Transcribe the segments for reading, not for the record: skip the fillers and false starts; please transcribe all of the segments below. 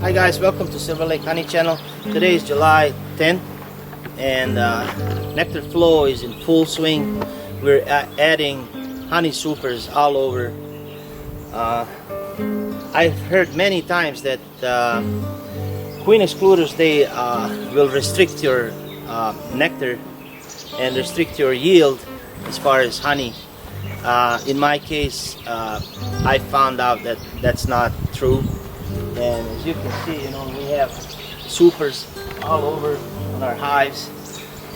Hi guys, welcome to Silver Lake Honey Channel. Today is July 10th and nectar flow is in full swing. We're adding honey supers all over. I've heard many times that queen excluders, they will restrict your nectar and restrict your yield as far as honey. In my case, I found out that that's not true. And as you can see, you know, we have supers all over on our hives,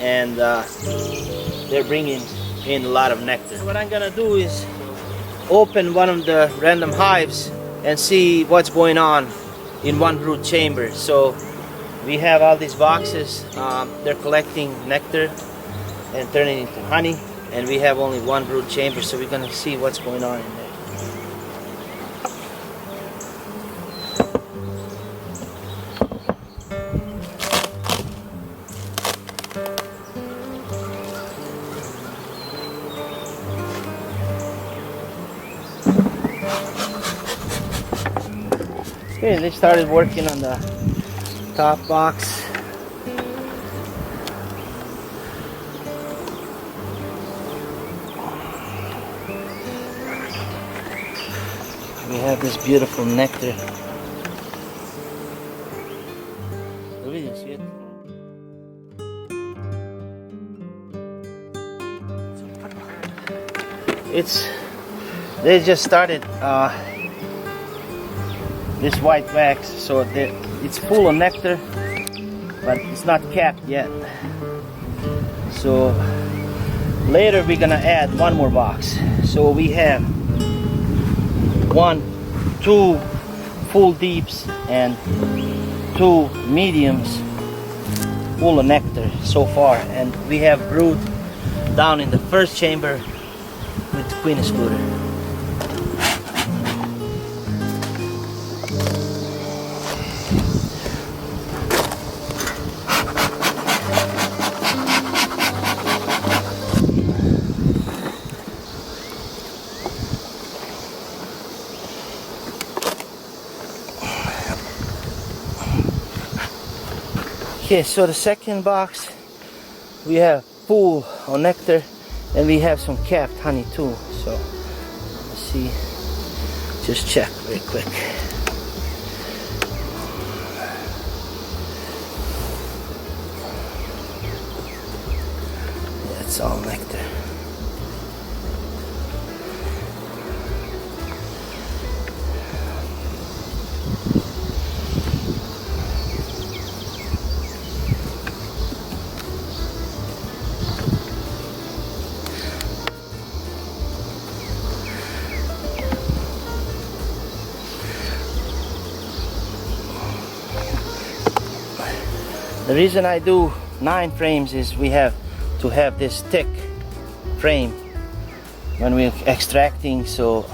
and they're bringing in a lot of nectar. What I'm gonna do is open one of the random hives and see what's going on in one brood chamber. So we have all these boxes, they're collecting nectar and turning it into honey, and we have only one brood chamber, so we're gonna see what's going on in there. Okay, they started working on the top box. We have this beautiful nectar. Really sweet. They just started this white wax, so it's full of nectar, but it's not capped yet. So later we're gonna add one more box. So we have 2 full deeps and 2 mediums full of nectar so far, and we have brood down in the first chamber with the queen excluder. Okay, so the second box we have full of nectar, and we have some capped honey too. So let's see, just check very quick. Yeah, it's all nectar. The reason I do 9 frames is we have to have this thick frame when we're extracting, so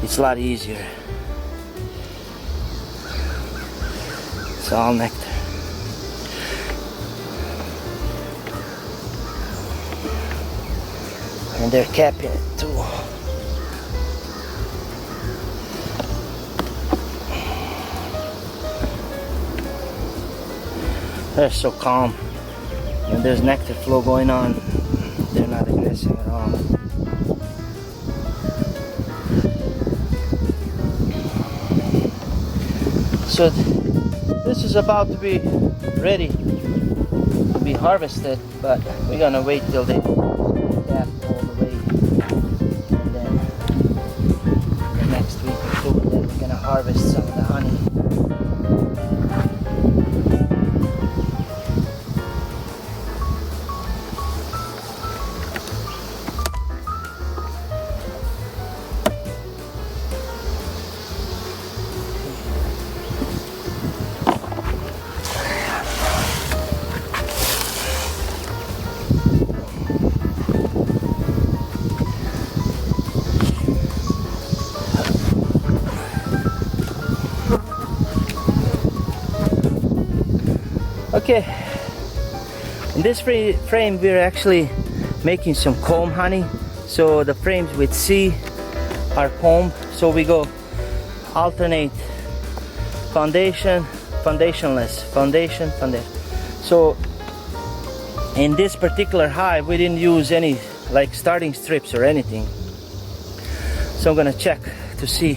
it's a lot easier. It's all nectar. And they're capping it too. They're so calm. When there's nectar flow going on, they're not aggressive at all. So this is about to be ready to be harvested, but we're gonna wait till they tap all the way, and then the next week or 2, then we're gonna harvest some of the honey. Okay, in this frame we're actually making some comb honey. So the frames with C are comb, so we go alternate foundation, foundationless, foundation. So in this particular hive we didn't use any like starting strips or anything. So I'm gonna check to see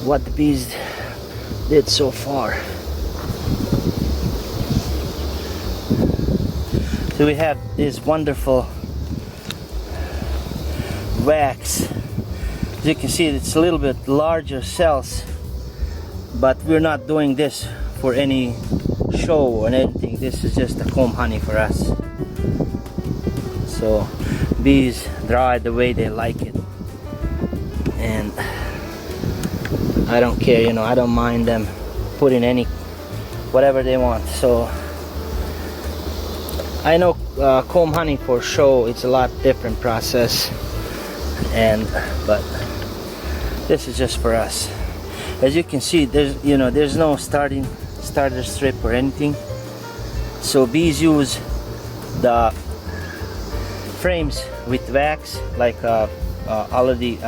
what the bees did so far. So we have this wonderful wax. As you can see, it's a little bit larger cells, but we're not doing this for any show or anything. This is just a comb honey for us. So bees dry the way they like it, and I don't care, you know, I don't mind them putting any whatever they want. So I know comb honey for show, it's a lot different process, but this is just for us. As you can see, there's no starter strip or anything. So bees use the frames with wax, like all of the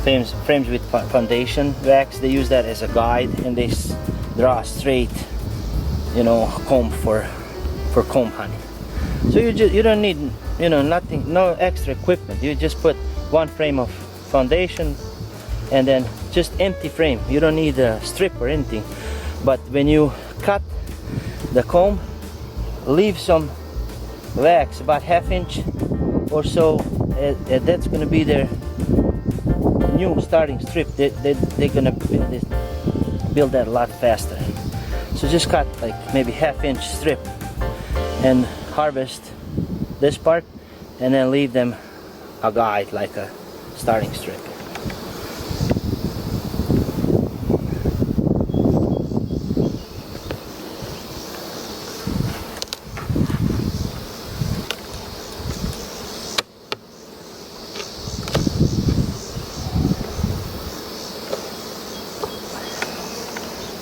frames with foundation wax. They use that as a guide, and they draw straight, you know, comb for comb honey. So you don't need, you know, nothing, no extra equipment. You just put one frame of foundation and then just empty frame. You don't need a strip or anything. But when you cut the comb, leave some wax, about 1/2 inch or so. That's going to be their new starting strip. They're going to build that a lot faster. So just cut like maybe 1/2 inch strip and harvest this part, and then leave them a guide like a starting strip.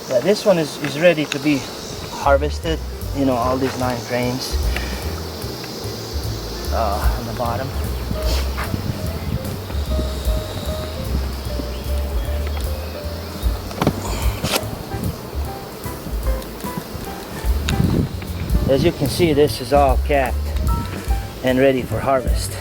Yeah, this one is ready to be harvested. You know, all these 9 frames on the bottom. As you can see, this is all capped and ready for harvest.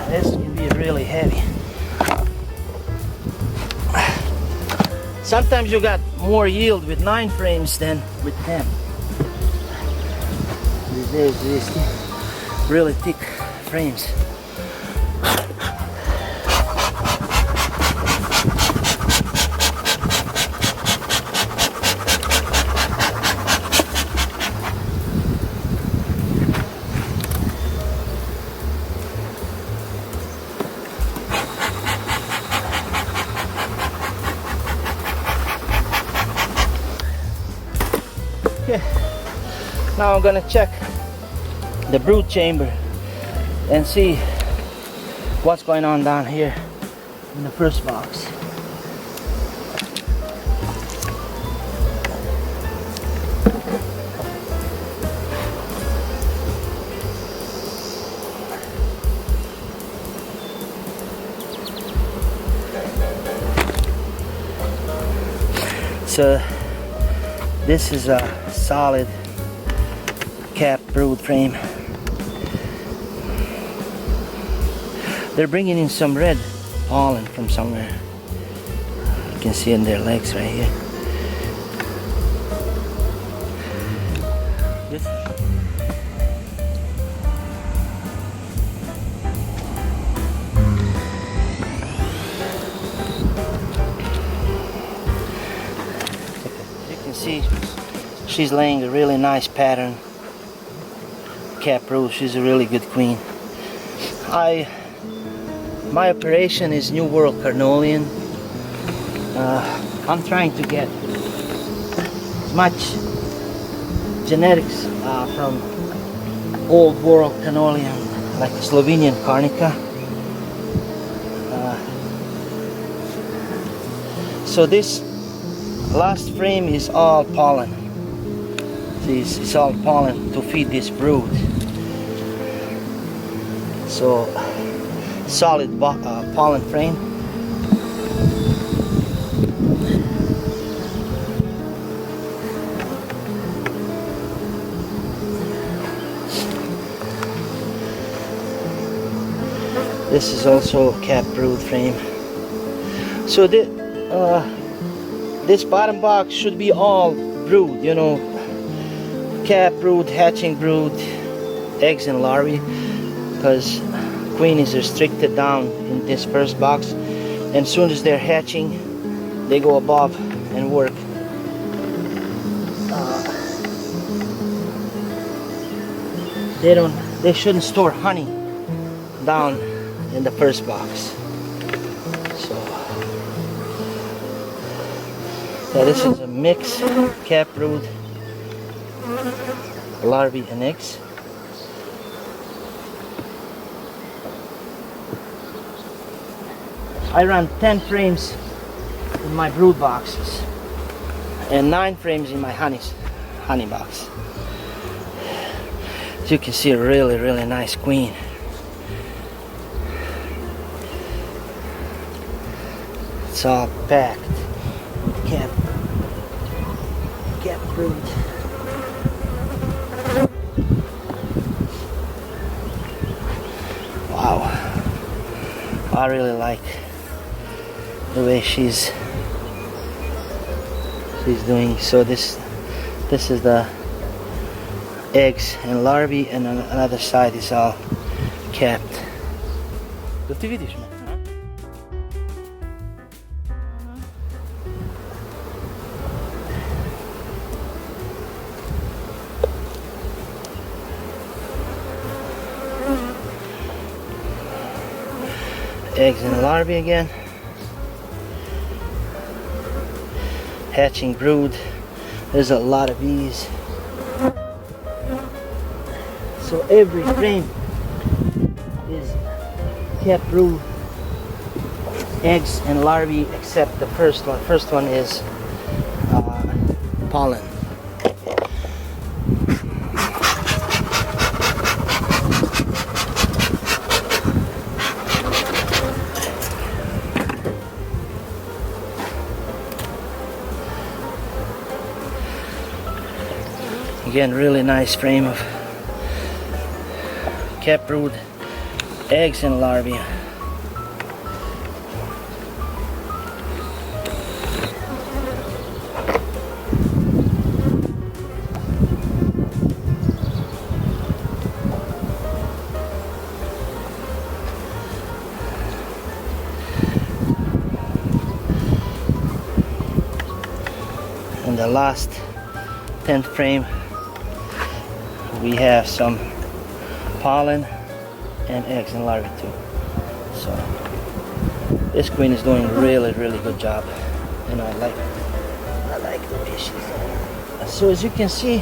This can be really heavy. Sometimes you got more yield with 9 frames than with 10. These really thick frames. Okay. Now I'm gonna check the brood chamber and see what's going on down here in the first box. So this is a solid cap brood frame. They're bringing in some red pollen from somewhere. You can see in their legs right here. This. You can see she's laying a really nice pattern. Cap brood. She's a really good queen. My operation is New World Carnolian. I'm trying to get as much genetics from Old World Carnolian, like Slovenian Carnica. So this last frame is all pollen. See, it's all pollen to feed this brood. So solid pollen frame. This is also a cap brood frame. So this bottom box should be all brood, you know, cap brood, hatching brood, eggs and larvae, because queen is restricted down in this first box, and as soon as they're hatching they go above and work. They shouldn't store honey down in the first box. So yeah, this is a mix, cap brood, larvae and eggs. I run 10 frames in my brood boxes and 9 frames in my honey box. As you can see, a really nice queen. It's all packed with cap brood. Wow, I really like the way she's doing. So this is the eggs and larvae, and on another side is all capped. Jel ti vidiš me? Eggs and larvae again. Hatching brood. There's a lot of bees. So every frame is cap brood, eggs and larvae, except the first one. First one is pollen. Again, really nice frame of cap brood, eggs and larvae. And the last 10th frame, we have some pollen and eggs and larvae too. So this queen is doing really good job, and I like the way she's doing. So as you can see,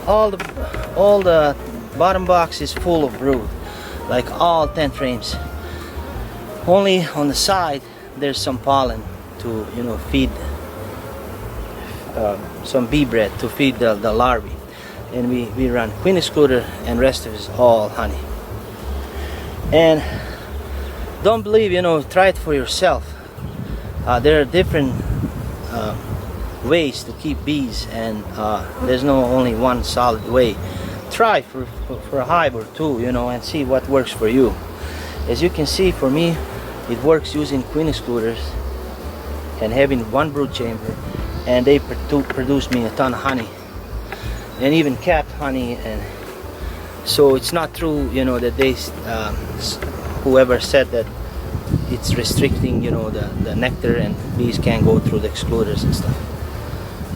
all the bottom box is full of brood, like all 10 frames. Only on the side there's some pollen to, you know, feed some bee bread to feed the larvae. And we run queen excluder, and rest of it is all honey. And don't believe, you know, try it for yourself. There are different ways to keep bees, and there's no only one solid way. Try for a hive or two, you know, and see what works for you. As you can see, for me it works using queen excluders and having one brood chamber, and they produce me a ton of honey, and even capped honey. And so it's not true, you know, that they whoever said that it's restricting, you know, the nectar and bees can't go through the excluders and stuff.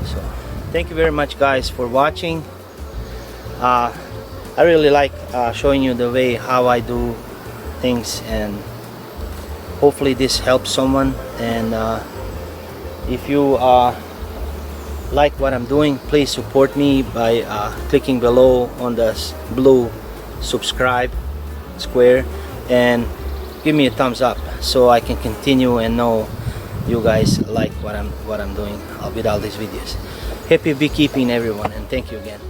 So thank you very much, guys, for watching. I really like showing you the way how I do things, and hopefully this helps someone. And if you like what I'm doing, please support me by clicking below on the blue subscribe square and give me a thumbs up so I can continue and know you guys like what I'm doing with all these videos. Happy beekeeping everyone, and thank you again.